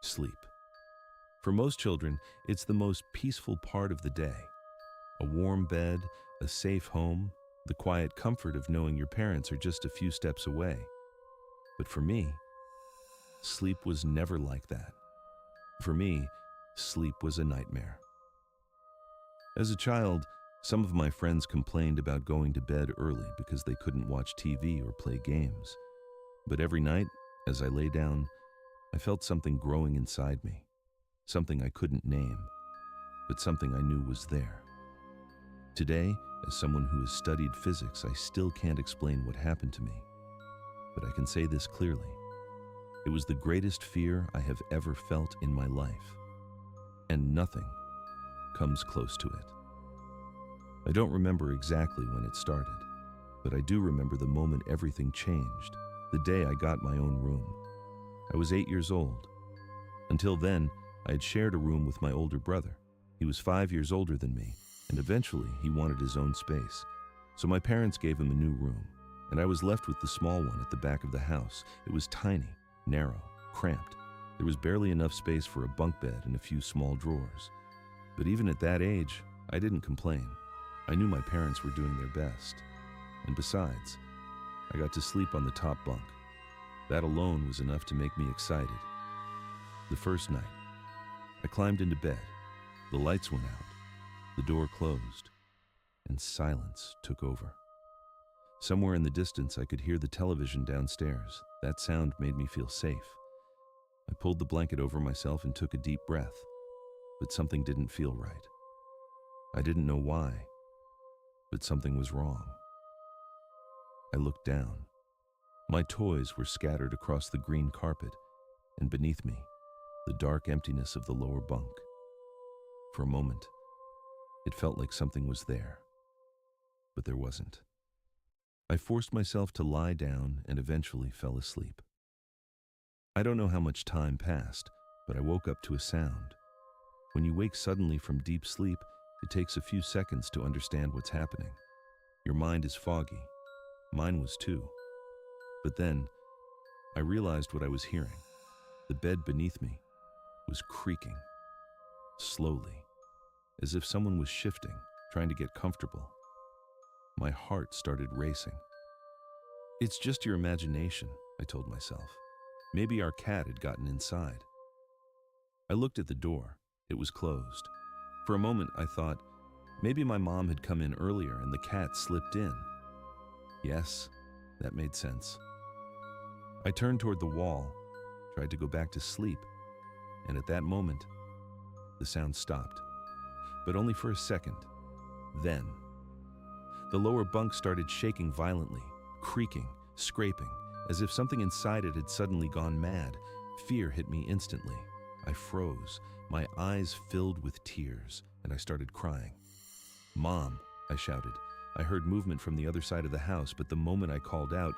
Sleep. For most children, it's the most peaceful part of the day. A warm bed, a safe home, the quiet comfort of knowing your parents are just a few steps away. But for me, sleep was never like that. For me, sleep was a nightmare. As a child, some of my friends complained about going to bed early because they couldn't watch TV or play games. But every night, as I lay down, I felt something growing inside me. Something I couldn't name, but something I knew was there. Today, as someone who has studied physics, I still can't explain what happened to me. But I can say this clearly. It was the greatest fear I have ever felt in my life. And nothing comes close to it. I don't remember exactly when it started, but I do remember the moment everything changed, the day I got my own room. I was 8 years old. Until then, I had shared a room with my older brother. He was 5 years older than me, and eventually he wanted his own space. So my parents gave him a new room, and I was left with the small one at the back of the house. It was tiny, narrow, cramped. There was barely enough space for a bunk bed and a few small drawers. But even at that age, I didn't complain. I knew my parents were doing their best. And besides, I got to sleep on the top bunk. That alone was enough to make me excited. The first night, I climbed into bed. The lights went out, the door closed, and silence took over. Somewhere in the distance, I could hear the television downstairs. That sound made me feel safe. I pulled the blanket over myself and took a deep breath, but something didn't feel right. I didn't know why, but something was wrong. I looked down. My toys were scattered across the green carpet, and beneath me, the dark emptiness of the lower bunk. For a moment, it felt like something was there, but there wasn't. I forced myself to lie down and eventually fell asleep. I don't know how much time passed, but I woke up to a sound. When you wake suddenly from deep sleep, it takes a few seconds to understand what's happening. Your mind is foggy. Mine was too. But then, I realized what I was hearing. The bed beneath me was creaking, slowly, as if someone was shifting, trying to get comfortable. My heart started racing. It's just your imagination, I told myself. Maybe our cat had gotten inside. I looked at the door. It was closed. For a moment, I thought, maybe my mom had come in earlier and the cat slipped in. Yes, that made sense. I turned toward the wall, tried to go back to sleep, and at that moment, the sound stopped. But only for a second. Then, the lower bunk started shaking violently, creaking, scraping, as if something inside it had suddenly gone mad. Fear hit me instantly. I froze. My eyes filled with tears, and I started crying. "Mom," I shouted. I heard movement from the other side of the house, but the moment I called out,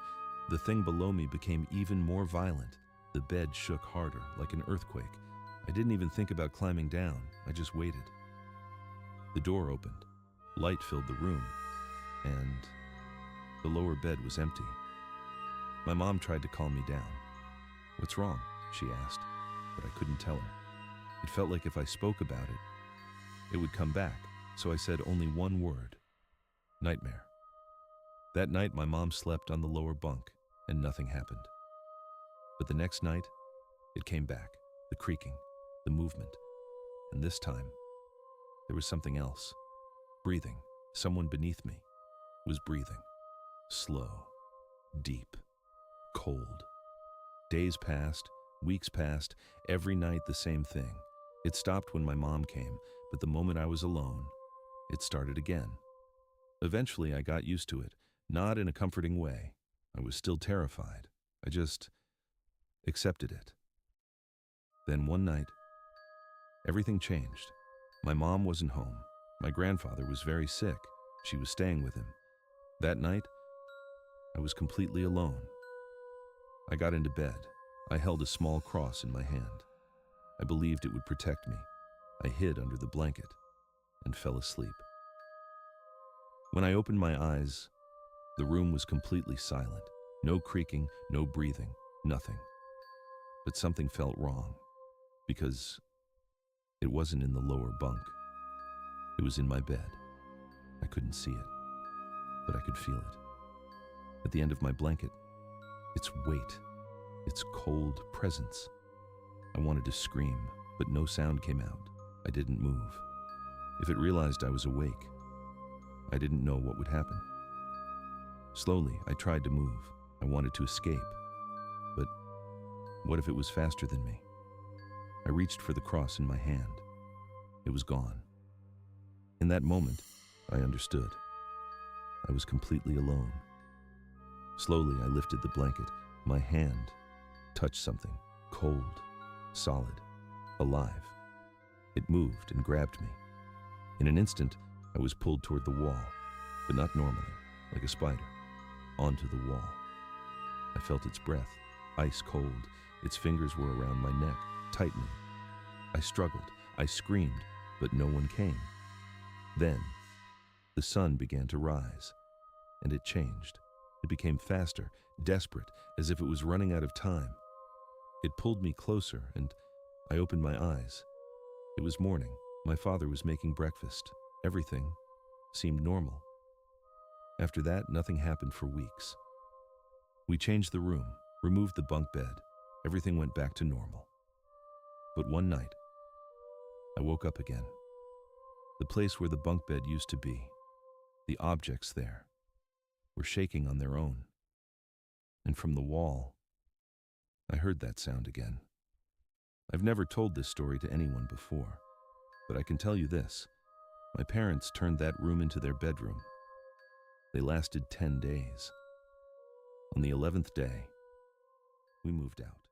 the thing below me became even more violent. The bed shook harder, like an earthquake. I didn't even think about climbing down. I just waited. The door opened. Light filled the room, and the lower bed was empty. My mom tried to calm me down. "What's wrong?" she asked, but I couldn't tell her. It felt like if I spoke about it, it would come back, so I said only one word: nightmare. That night, my mom slept on the lower bunk, and nothing happened. But the next night, it came back, the creaking, the movement, and this time, there was something else. Breathing. Someone beneath me was breathing. Slow, deep, cold. Days passed, weeks passed, every night the same thing. It stopped when my mom came, but the moment I was alone, it started again. Eventually, I got used to it, not in a comforting way. I was still terrified. I just accepted it. Then one night, everything changed. My mom wasn't home. My grandfather was very sick. She was staying with him. That night, I was completely alone. I got into bed. I held a small cross in my hand. I believed it would protect me. I hid under the blanket and fell asleep. When I opened my eyes, the room was completely silent. No creaking, no breathing, nothing. But something felt wrong. because it wasn't in the lower bunk. It was in my bed. I couldn't see it, but I could feel it. At the end of my blanket, its weight, its cold presence. I wanted to scream, but no sound came out. I didn't move. If it realized I was awake, I didn't know what would happen. Slowly, I tried to move. I wanted to escape. But what if it was faster than me? I reached for the cross in my hand. It was gone. In that moment, I understood. I was completely alone. Slowly, I lifted the blanket. My hand touched something, cold, solid, alive. It moved and grabbed me. In an instant, I was pulled toward the wall, but not normally, like a spider, onto the wall. I felt its breath, ice cold. Its fingers were around my neck, tightening. I struggled, I screamed, but no one came. Then, the sun began to rise, and it changed. It became faster, desperate, as if it was running out of time. It pulled me closer, and I opened my eyes. It was morning. My father was making breakfast. Everything seemed normal. After that, nothing happened for weeks. We changed the room, removed the bunk bed. Everything went back to normal. But one night, I woke up again. The place where the bunk bed used to be, the objects there, were shaking on their own. And from the wall, I heard that sound again. I've never told this story to anyone before, but I can tell you this. My parents turned that room into their bedroom. They lasted 10 days. On the 11th day, we moved out.